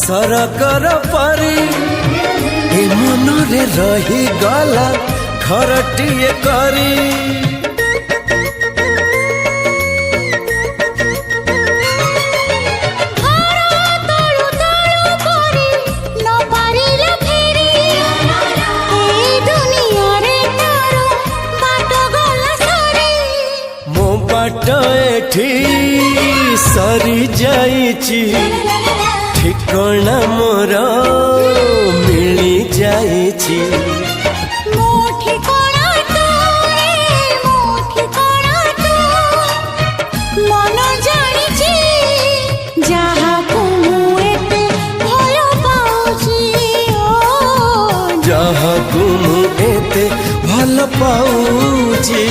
सरकर परी ए मनरे रही गला घरटिए करी। बाट एठी सरी जाइची ठिकाना मोर मिली जाइची। मन जानिची जहाकू एते भल पाउची जहाकू एते भल पाउची।